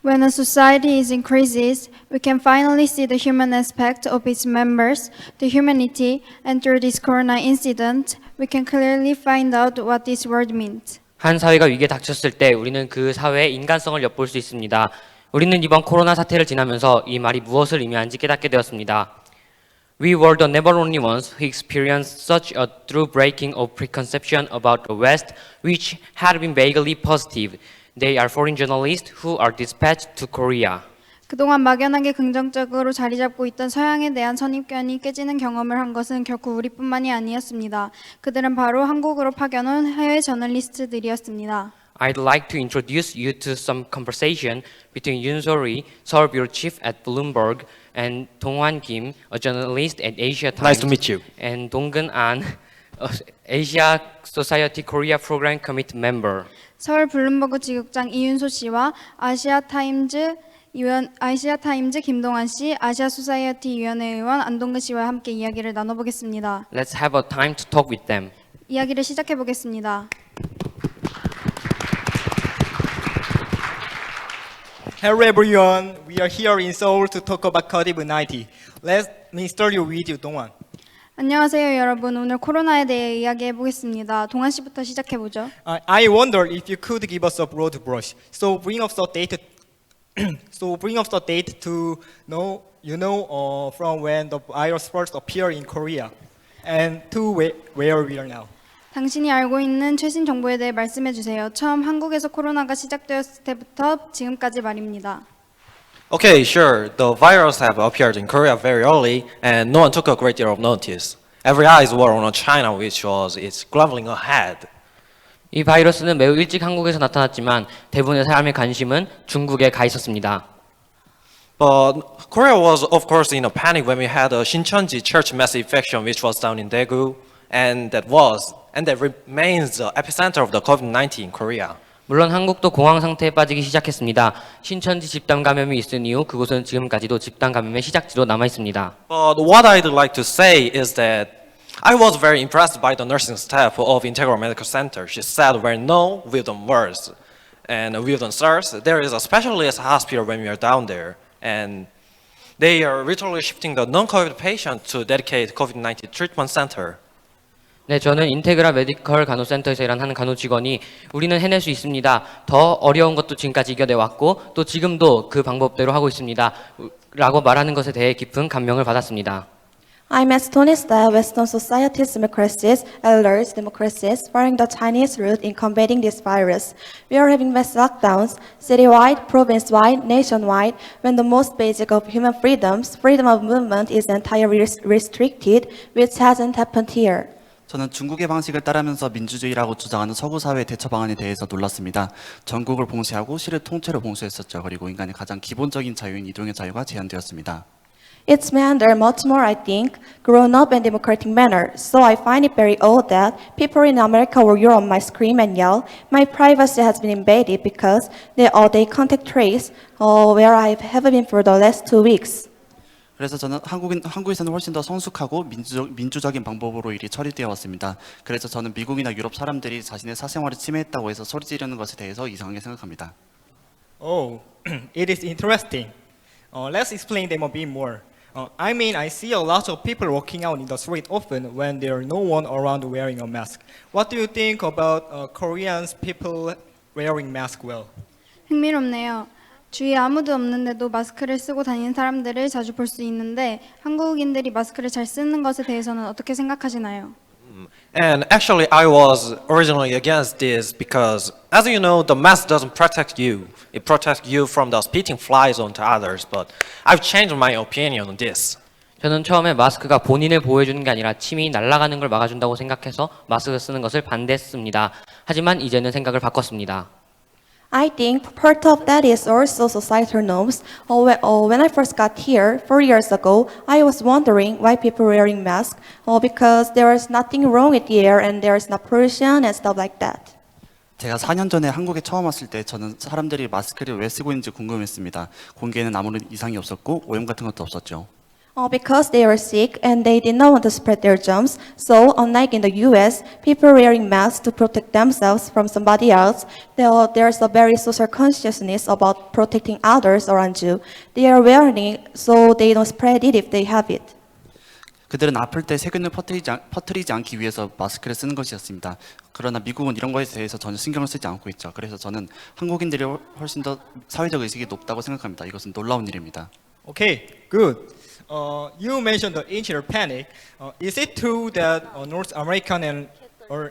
When a society is increases, we can finally see the human aspect of its members, the humanity, and through this corona incident, we can clearly find out what this word means. 한 사회가 위기에 닥쳤을 때 우리는 그 사회의 인간성을 엿볼 수 있습니다. 우리는 이번 코로나 사태를 지나면서 이 말이 무엇을 의미하는지 깨닫게 되었습니다. We were the never only ones who experienced such a through breaking of preconception about the West, which had been vaguely positive. They are foreign journalists who are dispatched to Korea. 그동안 막연하게 긍정적으로 자리 잡고 있던 서양에 대한 선입견이 깨지는 경험을 한 것은 결코 우리뿐만이 아니었습니다. 그들은 바로 한국으로 파견 온 해외 저널리스트들이었습니다. I'd like to introduce you to some conversation between Yoon Sori, Seoul bureau chief at Bloomberg, and Dong-hwan Kim, a journalist at Asia Times. Nice to meet you. And Dong-geun An, Asia Society Korea Program Committee member. 서울 블룸버그 지국장 이윤소 씨와 아시아타임즈 김동환 씨, 아시아 소사이어티 위원회 의원 안동근 씨와 함께 이야기를 나눠보겠습니다. Let's have a time to talk with them. 이야기를 시작해 보겠습니다. Hello everyone, we are here in Seoul to talk about COVID-19. Let me start with you, Dong-hwan. 안녕하세요 여러분. 오늘 코로나에 대해 이야기해 보겠습니다. 동환 씨부터 시작해 보죠. I wonder if you could give us a broad brush. So bring us the date. Bring us the date to know from when the virus first appeared in Korea, and to where we are now. 당신이 알고 있는 최신 정보에 대해 말씀해 주세요. 처음 한국에서 코로나가 시작되었을 때부터 지금까지 말입니다. Okay, sure. The virus have appeared in Korea very early, and no one took a great deal of notice. Every eyes were on China, which was its groveling ahead. 이 바이러스는 매우 일찍 한국에서 나타났지만 대부분의 사람의 관심은 중국에 가 있었습니다. But Korea was, of course, in a panic when we had a Shincheonji church mass infection, which was down in Daegu, and that remains the epicenter of the COVID-19 in Korea. 물론 한국도 공황 상태에 빠지기 시작했습니다. 신천지 집단 감염이 있은 이후 그곳은 지금까지도 집단 감염의 시작지로 남아 있습니다. But what I'd like to say is that I was very impressed by the nursing staff of Integral Medical Center. She said, "We know we've done worse, and we've done SARS. There is a specialist hospital when we are down there, and they are literally shifting the non-COVID patient to dedicated COVID-19 treatment center." 네, 저는 인테그라 메디컬 간호센터에서 일하는 한 간호 직원이 우리는 해낼 수 있습니다. 더 어려운 것도 지금까지 이겨내 왔고 또 지금도 그 방법대로 하고 있습니다. 라고 말하는 것에 대해 깊은 감명을 받았습니다. I'm astonished that Western society's democracies, elders democracies, following the Chinese route in combating this virus. We are having mass lockdowns, citywide, province-wide, nationwide, when the most basic of human freedoms, freedom of movement, is entirely restricted, which hasn't happened here. 저는 중국의 방식을 따르면서 민주주의라고 주장하는 서구 사회의 대처 방안에 대해서 놀랐습니다. 전국을 봉쇄하고 시를 통째로 봉쇄했었죠. 그리고 인간의 가장 기본적인 자유인 이동의 자유가 제한되었습니다. It's meander much more, I think, grown up and democratic manner. So I find it very odd that people in America or Europe might scream and yell, my privacy has been invaded because they contact trace where I have been for the last 2 weeks. 그래서 저는 한국에서는 훨씬 더 성숙하고 민주적인 방법으로 일이 처리되어 왔습니다. 그래서 저는 미국이나 유럽 사람들이 자신의 사생활을 침해했다고 해서 소리 지르는 것에 대해서 이상하게 생각합니다. Oh, it is interesting. Let's explain them a bit more. I mean, I see a lot of people walking out in the street often when there are no one around wearing a mask. What do you think about Koreans people wearing mask well? 흥미롭네요. 주위에 아무도 없는데도 마스크를 쓰고 다니는 사람들을 자주 볼 수 있는데 한국인들이 마스크를 잘 쓰는 것에 대해서는 어떻게 생각하시나요? And actually, I was originally against this because, as you know, the mask doesn't protect you. It protects you from the spitting flies onto others. But I've changed my opinion on this. 저는 처음에 마스크가 본인을 보호해주는 게 아니라 침이 날아가는 걸 막아준다고 생각해서 마스크 쓰는 것을 반대했습니다. 하지만 이제는 생각을 바꿨습니다. I think part of that is also societal norms. When I first got here 4 years ago, I was wondering why people were wearing masks, because there is nothing wrong with the air and there is no pollution and stuff like that. 제가 4년 전에 한국에 처음 왔을 때 저는 사람들이 마스크를 왜 쓰고 있는지 궁금했습니다. 공기에는 아무런 이상이 없었고 오염 같은 것도 없었죠. Because they were sick and they did not want to spread their germs, so unlike in the US, people wearing masks to protect themselves from somebody else, there's a very social consciousness about protecting others around you. They are wearing it so they don't spread it if they have it. 그들은 아플 때 세균을 퍼뜨리지 않기 위해서 마스크를 쓰는 것이었습니다. 그러나 미국은 이런 것에 대해서 전혀 신경을 쓰지 않고 있죠. 그래서 저는 한국인들이 훨씬 더 사회적 의식이 높다고 생각합니다. 이것은 놀라운 일입니다. Okay, good. You mentioned the initial panic. Is it true that North American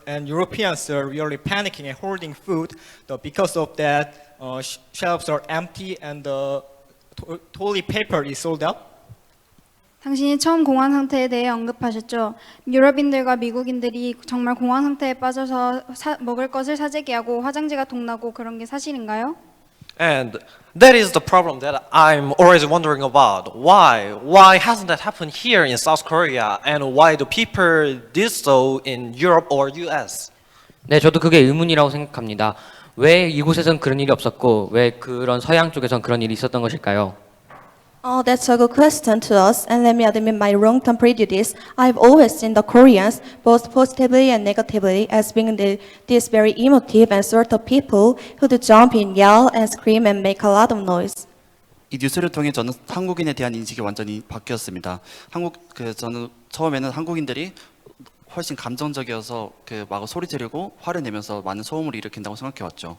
and Europeans are really panicking and hoarding food because of that shelves are empty and the toilet paper is sold out? 당신이 처음 공황 상태에 대해 언급하셨죠. 유럽인들과 미국인들이 정말 공황 상태에 빠져서 먹을 것을 사재기하고 화장지가 동나고 그런 게 사실인가요? And that is the problem that I'm always wondering about. Why? Why hasn't that happened here in South Korea? And why do people did so in Europe or US? 네, 저도 그게 의문이라고 생각합니다. 왜 이곳에선 그런 일이 없었고 왜 그런 서양 쪽에선 그런 일이 있었던 것일까요? That's a good question to us, and let me admit my long-term prejudice. I've always seen the Koreans, both positively and negatively, as being this very emotive and sort of people who do jump in, yell, and scream and make a lot of noise. 이 뉴스를 통해 저는 한국인에 대한 인식이 완전히 바뀌었습니다. 저는 처음에는 한국인들이 훨씬 감정적이어서 막 소리 지르고 화를 내면서 많은 소음을 일으킨다고 생각해 왔죠.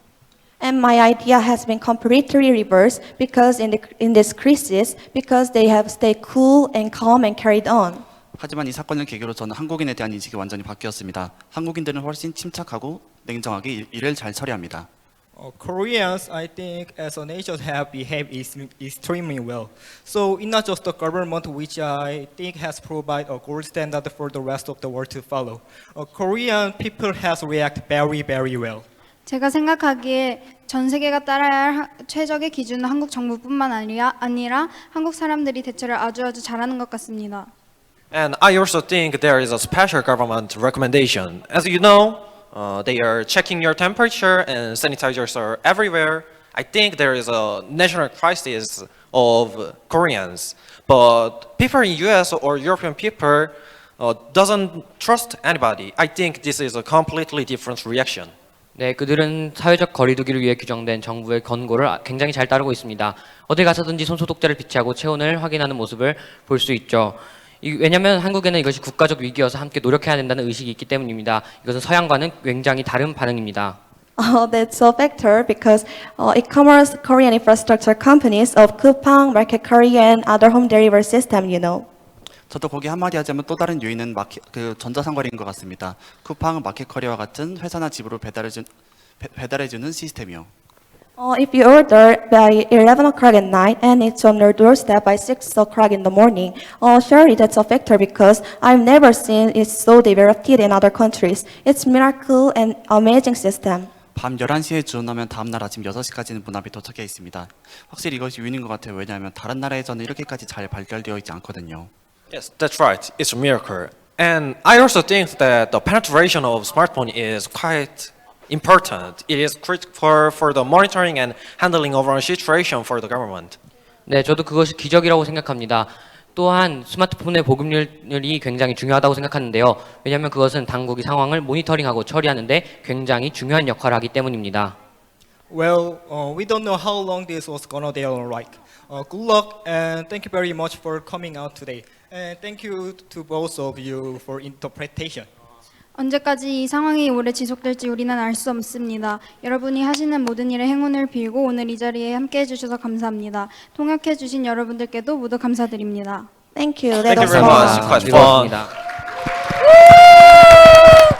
And my idea has been completely reversed because in this crisis, because they have stayed cool and calm and carried on. 하지만 이 사건을 계기로 저는 한국인에 대한 인식이 완전히 바뀌었습니다. 한국인들은 훨씬 침착하고 냉정하게 일을 잘 처리합니다. Koreans, I think, as a nation, have behaved extremely well. So it's not just the government, which I think has provided a gold standard for the rest of the world to follow. Korean people has reacted very, very well. 제가 생각하기에 전 세계가 따라야 할 최적의 기준은 한국 정부뿐만 아니라 한국 사람들이 대처를 아주 잘하는 것 같습니다. And I also think there is a special government recommendation. As you know, they are checking your temperature and sanitizers are everywhere. I think there is a national crisis of Koreans. But people in US or European people doesn't trust anybody. I think this is a completely different reaction. 네, 그들은 사회적 거리두기를 위해 규정된 정부의 권고를 굉장히 잘 따르고 있습니다. 어디 가서든지 손소독제를 비치하고 체온을 확인하는 모습을 볼 수 있죠. 왜냐하면 한국에는 이것이 국가적 위기여서 함께 노력해야 된다는 의식이 있기 때문입니다. 이것은 서양과는 굉장히 다른 반응입니다. That's a factor because e-commerce Korean infrastructure companies of Coupang, Market Korea, and other home delivery system, you know. 저도 거기 한마디 하자면 또 다른 요인은 전자상거래인 것 같습니다. 쿠팡, 마켓커리어와 같은 회사나 집으로 배달해주는 시스템이요. If you order by 11 o'clock at night and it's on your doorstep by 6 o'clock in the morning, surely that's a factor because I've never seen it so developed in other countries. It's miracle and amazing system. 밤 11시에 주문하면 다음날 아침 6시까지는 문 앞에 도착해 있습니다. 확실히 이것이 요인인 것 같아요. 왜냐하면 다른 나라에서는 이렇게까지 잘 발달되어 있지 않거든요. Yes, that's right. It's a miracle. And I also think that the penetration of smartphone is quite important. It is critical for the monitoring and handling of our situation for the government. 네, 저도 그것이 기적이라고 생각합니다. 또한 스마트폰의 보급률이 굉장히 중요하다고 생각하는데요. 왜냐하면 그것은 당국이 상황을 모니터링하고 처리하는데 굉장히 중요한 역할을 하기 때문입니다. Well, we don't know how long this was gonna be like. Good luck and thank you very much for coming out today. And thank you to both of you for interpretation. 언제까지 이 상황이 오래 지속될지 우리는 알 수 없습니다. 여러분이 하시는 모든 일에 행운을 빌고 오늘 이 자리에 함께해 주셔서 감사합니다. 통역해 주신 여러분들께도 모두 감사드립니다. Thank you. Thank you That was very fun. much. Quite fun. 즐거웠습니다.